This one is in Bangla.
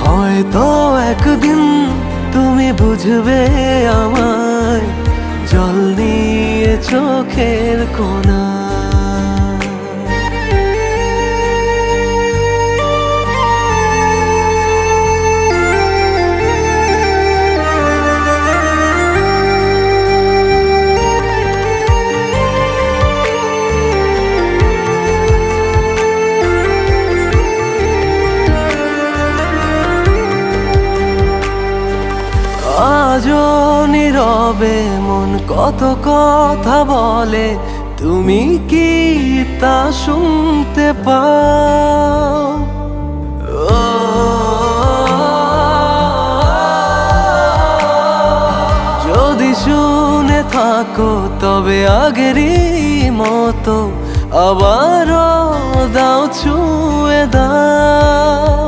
হয়তো একদিন তুমি বুঝবে আমায়, জল নিয়ে চোখের কোনা। আজও নীরবে মন কত কথা বলে, তুমি কি তা শুনতে পাও? ও যদি শুনে থাকো তবে আগেরই মতো আবারও দাও ছুঁয়ে দাও।